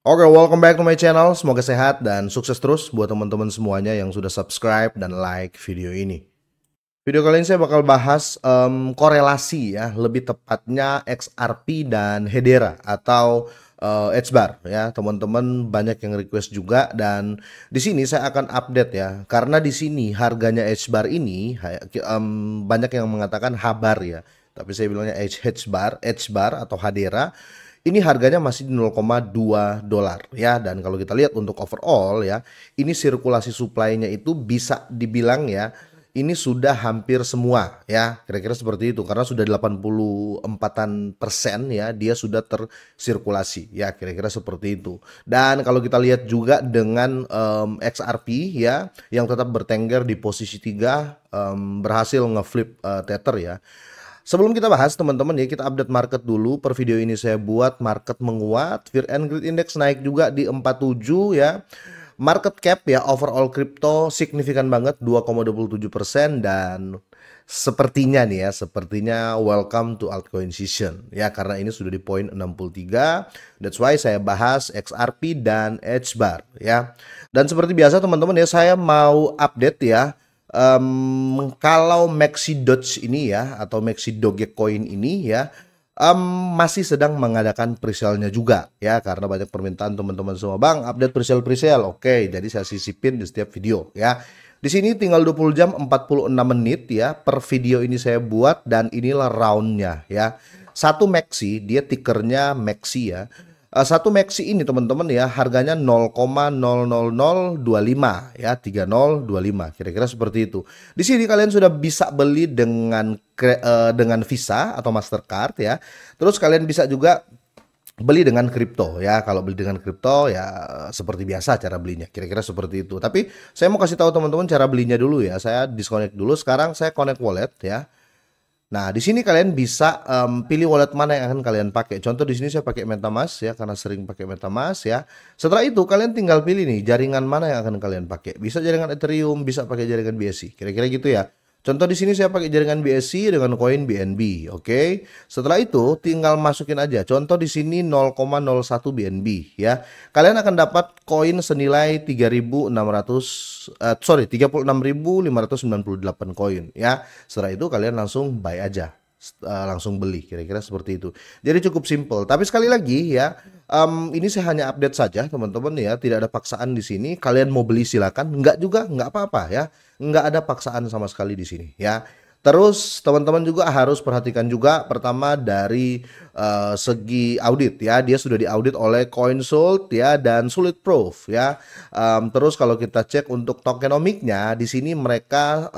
Oke, welcome back to my channel. Semoga sehat dan sukses terus buat teman-teman semuanya yang sudah subscribe dan like video ini. Video kali ini saya bakal bahas korelasi ya, lebih tepatnya XRP dan Hedera atau H-bar ya. Teman-teman banyak yang request juga dan di sini saya akan update ya. Karena di sini harganya H-bar ini banyak yang mengatakan H-bar ya. Tapi saya bilangnya H-bar atau Hedera. Ini harganya masih di 0,2 dolar ya, dan kalau kita lihat untuk overall ya, ini sirkulasi supply-nya itu bisa dibilang ya, ini sudah hampir semua ya, kira-kira seperti itu karena sudah 84% ya, dia sudah tersirkulasi ya, kira-kira seperti itu. Dan kalau kita lihat juga dengan XRP ya, yang tetap bertengger di posisi 3, berhasil ngeflip Tether ya. Sebelum kita bahas teman-teman ya, kita update market dulu. Per video ini saya buat market menguat, Fear and Greed Index naik juga di 47 ya. Market cap ya overall crypto signifikan banget 2,27%, dan sepertinya nih ya, sepertinya welcome to altcoin season ya, karena ini sudah di poin 63. That's why saya bahas XRP dan H-bar ya. Dan seperti biasa teman-teman ya, saya mau update ya. Kalau Maxi Doge ini ya, atau Maxi Dogecoin ini ya, masih sedang mengadakan presale-nya juga ya, karena banyak permintaan teman-teman semua, Bang, update presale. Oke, jadi saya sisipin di setiap video ya. Di sini tinggal 20 jam 46 menit ya per video ini saya buat, dan inilah roundnya ya. Satu Maxi, dia tickernya Maxi ya. Satu Maxi ini teman-teman ya, harganya 0,00025 ya, 3025 kira-kira seperti itu. Di sini kalian sudah bisa beli dengan Visa atau Mastercard ya. Terus kalian bisa juga beli dengan kripto ya. Kalau beli dengan kripto ya seperti biasa cara belinya, kira-kira seperti itu. Tapi saya mau kasih tahu teman-teman cara belinya dulu ya. Saya disconnect dulu. Sekarang saya connect wallet ya. Nah, di sini kalian bisa pilih wallet mana yang akan kalian pakai. Contoh di sini saya pakai MetaMask ya, karena sering pakai MetaMask ya. Setelah itu kalian tinggal pilih nih jaringan mana yang akan kalian pakai. Bisa jaringan Ethereum, bisa pakai jaringan BSC. Kira-kira gitu ya. Contoh di sini saya pakai jaringan BSC dengan koin BNB, oke. Setelah itu tinggal masukin aja. Contoh di sini 0,01 BNB ya. Kalian akan dapat koin senilai 36.598 koin ya. Setelah itu kalian langsung buy aja. Langsung beli, kira-kira seperti itu. Jadi cukup simple. Tapi sekali lagi ya, ini saya hanya update saja teman-teman ya, tidak ada paksaan di sini. Kalian mau beli silakan, enggak juga enggak apa-apa ya, enggak ada paksaan sama sekali di sini ya. Terus teman-teman juga harus perhatikan juga pertama dari segi audit ya, dia sudah diaudit oleh CoinSold ya dan Solid Proof ya. Terus kalau kita cek untuk tokenomiknya, di sini mereka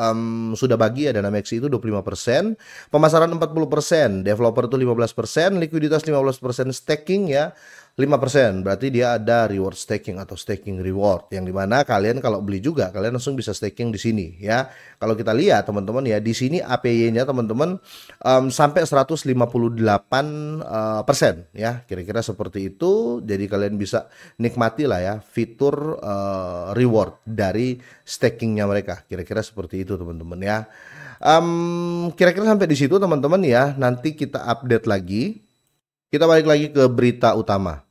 sudah bagi ya, dana Maxi itu 25%, pemasaran 40%, developer itu 15%, likuiditas 15%, staking ya 5%. Berarti dia ada reward staking atau staking reward, yang dimana kalian kalau beli juga kalian langsung bisa staking di sini ya. Kalau kita lihat teman-teman ya, di sini APY-nya teman-teman sampai 158% ya, kira-kira seperti itu. Jadi kalian bisa nikmati lah ya fitur reward dari stakingnya mereka, kira-kira seperti itu teman-teman ya. Kira-kira sampai di situ teman-teman ya. Nanti kita update lagi. Kita balik lagi ke berita utama.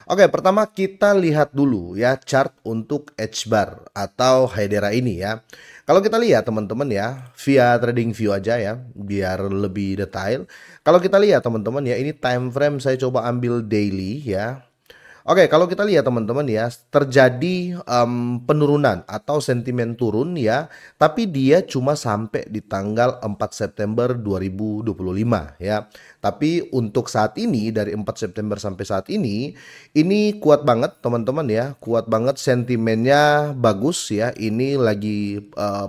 Oke, pertama kita lihat dulu ya chart untuk H-bar atau Hedera ini ya. Kalau kita lihat teman-teman ya, via trading view aja ya, biar lebih detail. Kalau kita lihat teman-teman ya, ini time frame saya coba ambil daily ya. Oke, kalau kita lihat teman-teman ya, terjadi penurunan atau sentimen turun ya, tapi dia cuma sampai di tanggal 4 September 2025 ya. Tapi untuk saat ini, dari 4 September sampai saat ini kuat banget teman-teman ya, kuat banget, sentimennya bagus ya. Ini lagi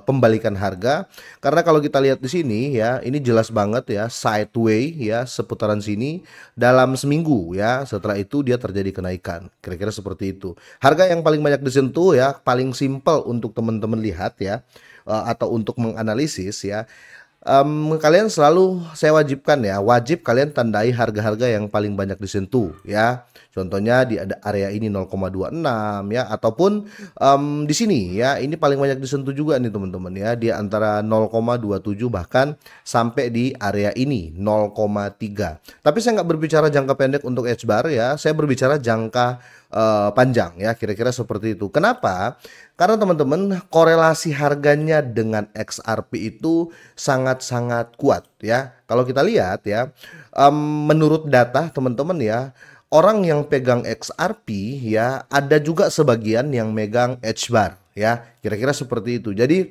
pembalikan harga, karena kalau kita lihat di sini ya, ini jelas banget ya, sideway ya, seputaran sini dalam seminggu ya. Setelah itu dia terjadi kenaikan, kira-kira seperti itu. Harga yang paling banyak disentuh ya, paling simple untuk teman-teman lihat ya, atau untuk menganalisis ya, kalian selalu saya wajibkan ya, wajib kalian tandai harga-harga yang paling banyak disentuh ya. Contohnya di ada area ini 0,26 ya, ataupun di sini ya, ini paling banyak disentuh juga nih teman-teman ya, di antara 0,27 bahkan sampai di area ini 0,3. Tapi saya nggak berbicara jangka pendek untuk edge bar ya, saya berbicara jangka panjang ya, kira-kira seperti itu. Kenapa? Karena teman-teman, korelasi harganya dengan XRP itu sangat-sangat kuat ya. Kalau kita lihat ya, menurut data teman-teman ya, orang yang pegang XRP ya, ada juga sebagian yang megang edge bar ya, kira-kira seperti itu. Jadi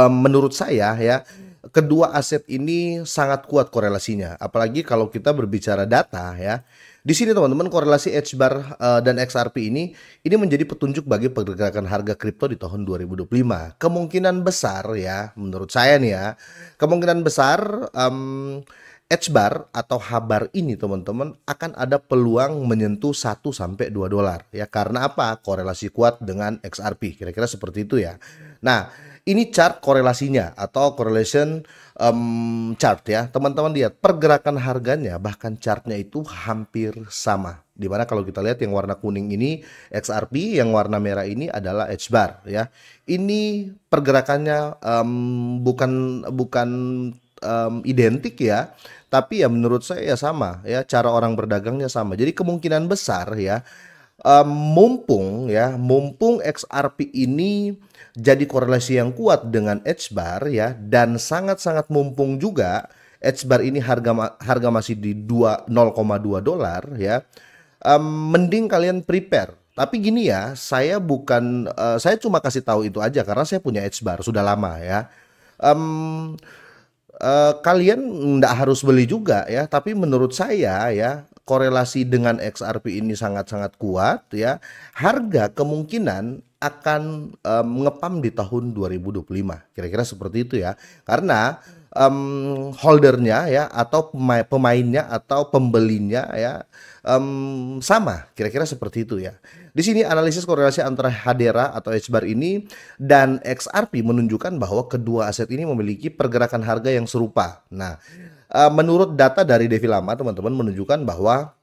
menurut saya ya, kedua aset ini sangat kuat korelasinya. Apalagi kalau kita berbicara data ya. Di sini teman-teman, korelasi edge bar dan XRP ini menjadi petunjuk bagi pergerakan harga kripto di tahun 2025. Kemungkinan besar ya, menurut saya nih ya, kemungkinan besar edge bar atau habar ini teman-teman akan ada peluang menyentuh 1 sampai 2 dolar ya. Karena apa? Korelasi kuat dengan XRP. Kira-kira seperti itu ya. Nah, ini chart korelasinya atau correlation chart ya. Teman-teman lihat pergerakan harganya, bahkan chartnya itu hampir sama. Dimana kalau kita lihat yang warna kuning ini XRP, yang warna merah ini adalah edge bar ya. Ini pergerakannya bukan identik ya, tapi ya menurut saya ya sama ya, cara orang berdagangnya sama. Jadi kemungkinan besar ya, mumpung XRP ini jadi korelasi yang kuat dengan edge bar ya, dan sangat-sangat mumpung juga edge bar ini harga masih di 0,2 dolar ya, mending kalian prepare. Tapi gini ya, saya saya cuma kasih tahu itu aja karena saya punya edge bar sudah lama ya. Kalian nggak harus beli juga ya, tapi menurut saya ya, korelasi dengan XRP ini sangat-sangat kuat ya. Harga kemungkinan akan ngepam di tahun 2025. Kira-kira seperti itu ya. Karena holdernya ya, atau pemainnya atau pembelinya ya, sama, kira-kira seperti itu ya. Di sini analisis korelasi antara Hedera atau edge bar ini dan XRP menunjukkan bahwa kedua aset ini memiliki pergerakan harga yang serupa. Nah, menurut data dari Devi Lama teman-teman menunjukkan bahwa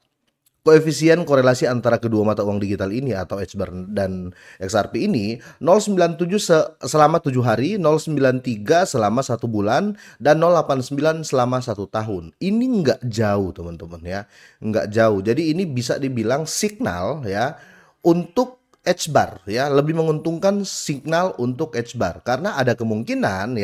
koefisien korelasi antara kedua mata uang digital ini atau edge bar dan XRP ini 0,97 selama 7 hari, 0,93 selama 1 bulan, dan 0,89 selama 1 tahun. Ini nggak jauh teman-teman ya, nggak jauh. Jadi ini bisa dibilang signal ya untuk edge bar ya, lebih menguntungkan signal untuk edge bar karena ada kemungkinan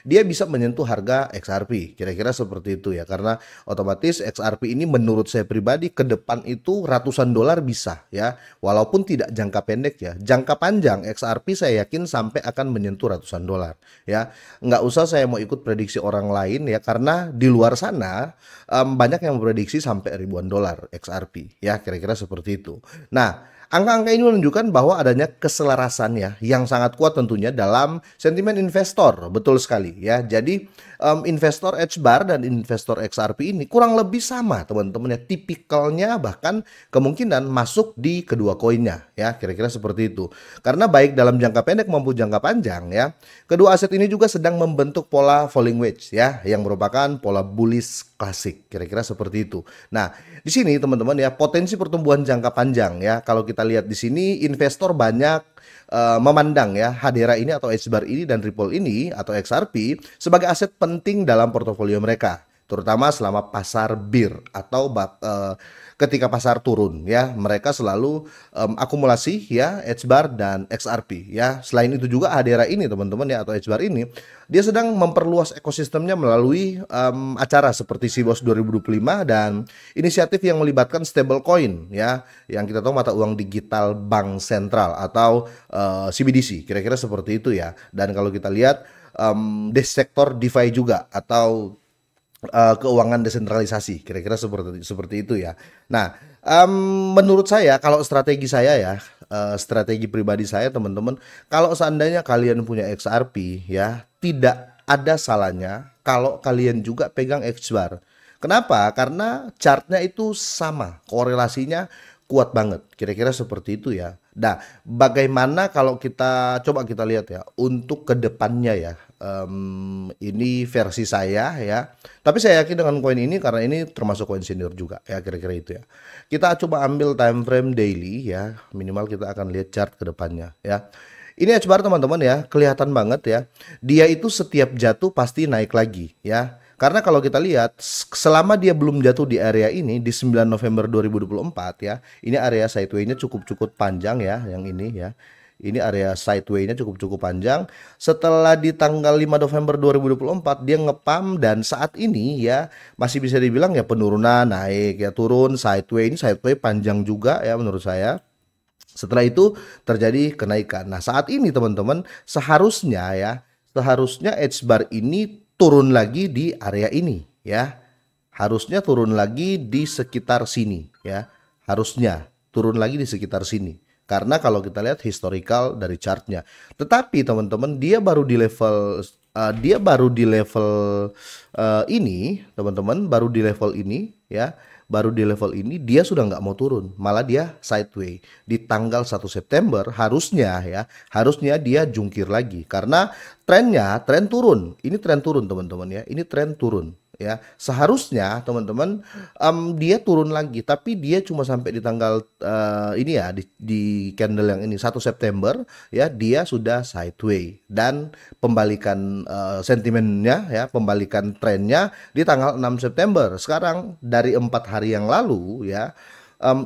dia bisa menyentuh harga XRP. Kira-kira seperti itu ya, karena otomatis XRP ini menurut saya pribadi ke depan itu ratusan dolar bisa ya, walaupun tidak jangka pendek ya. Jangka panjang XRP saya yakin sampai akan menyentuh ratusan dolar ya. Nggak usah saya mau ikut prediksi orang lain ya, karena di luar sana banyak yang memprediksi sampai ribuan dolar XRP ya, kira-kira seperti itu. Nah, angka-angka ini menunjukkan bahwa adanya keselarasan ya yang sangat kuat tentunya dalam sentimen investor, betul sekali ya. Jadi investor edge bar dan investor XRP ini kurang lebih sama teman-teman ya, tipikalnya bahkan kemungkinan masuk di kedua koinnya ya, kira-kira seperti itu. Karena baik dalam jangka pendek maupun jangka panjang ya, kedua aset ini juga sedang membentuk pola falling wedge ya, yang merupakan pola bullish klasik, kira-kira seperti itu. Nah, di sini teman-teman ya, potensi pertumbuhan jangka panjang ya, kalau kita lihat di sini investor banyak memandang ya Hedera ini atau edge bar ini dan Ripple ini atau XRP sebagai aset penting dalam portofolio mereka, terutama selama pasar bear atau ketika pasar turun ya, mereka selalu akumulasi ya edge bar dan XRP ya. Selain itu juga Hedera ini teman-teman ya, atau edge bar ini dia sedang memperluas ekosistemnya melalui acara seperti CBOS 2025 dan inisiatif yang melibatkan stablecoin ya, yang kita tahu mata uang digital bank sentral atau CBDC, kira-kira seperti itu ya. Dan kalau kita lihat di sektor DeFi juga atau keuangan desentralisasi, kira-kira seperti itu ya. Nah, menurut saya kalau strategi saya ya, strategi pribadi saya teman-teman, kalau seandainya kalian punya XRP ya, tidak ada salahnya kalau kalian juga pegang edge bar. Kenapa? Karena chartnya itu sama, korelasinya kuat banget, kira-kira seperti itu ya. Nah, bagaimana kalau kita coba kita lihat ya untuk kedepannya ya, ini versi saya ya, tapi saya yakin dengan koin ini karena ini termasuk koin senior juga ya, kira-kira itu ya. Kita coba ambil time frame daily ya, minimal kita akan lihat chart kedepannya ya. Ini HBAR teman-teman ya, kelihatan banget ya. Dia itu setiap jatuh pasti naik lagi ya. Karena kalau kita lihat selama dia belum jatuh di area ini di 9 November 2024 ya. Ini area sideway-nya cukup-cukup panjang ya, yang ini ya. Ini area sideway-nya cukup-cukup panjang. Setelah di tanggal 5 November 2024 dia ngepam dan saat ini ya masih bisa dibilang ya penurunan, naik ya, turun, sideway. Ini sideway panjang juga ya menurut saya. Setelah itu terjadi kenaikan. Nah, saat ini teman-teman seharusnya H-bar ini turun lagi di area ini ya. Harusnya turun lagi di sekitar sini ya. Harusnya turun lagi di sekitar sini. Karena kalau kita lihat historical dari chartnya. Tetapi teman-teman dia baru di level ini, teman-teman, baru di level ini ya. Baru di level ini dia sudah nggak mau turun, malah dia sideway. Di tanggal 1 September harusnya dia jungkir lagi karena tren turun. Ini tren turun teman-teman ya, ini tren turun ya. Seharusnya teman-teman dia turun lagi, tapi dia cuma sampai di tanggal ini ya, di candle yang ini 1 September ya, dia sudah sideway dan pembalikan sentimennya ya, pembalikan trennya di tanggal 6 September. Sekarang dari 4 hari yang lalu ya,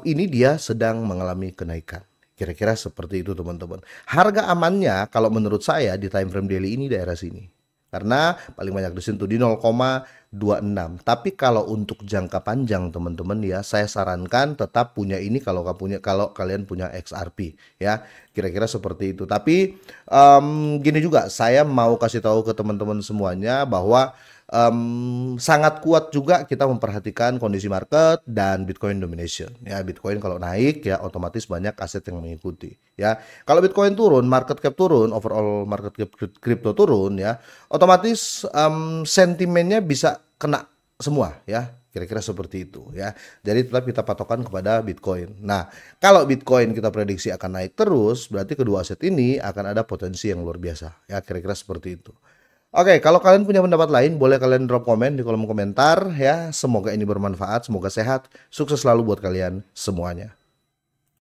ini dia sedang mengalami kenaikan. Kira-kira seperti itu teman-teman. Harga amannya kalau menurut saya di time frame daily ini daerah sini. Karena paling banyak disentuh di 0,26. Tapi kalau untuk jangka panjang teman-teman ya, saya sarankan tetap punya ini kalau kalian punya XRP ya. Kira-kira seperti itu. Tapi gini juga, saya mau kasih tahu ke teman-teman semuanya bahwa sangat kuat juga kita memperhatikan kondisi market dan Bitcoin domination ya. Bitcoin kalau naik ya otomatis banyak aset yang mengikuti ya. Kalau Bitcoin turun, market cap turun, overall market cap crypto turun ya, otomatis sentimennya bisa kena semua ya. Kira-kira seperti itu ya. Jadi tetap kita patokan kepada Bitcoin. Nah, kalau Bitcoin kita prediksi akan naik terus, berarti kedua aset ini akan ada potensi yang luar biasa ya. Kira-kira seperti itu. Oke, kalau kalian punya pendapat lain, boleh kalian drop komen di kolom komentar ya. Semoga ini bermanfaat, semoga sehat, sukses selalu buat kalian semuanya.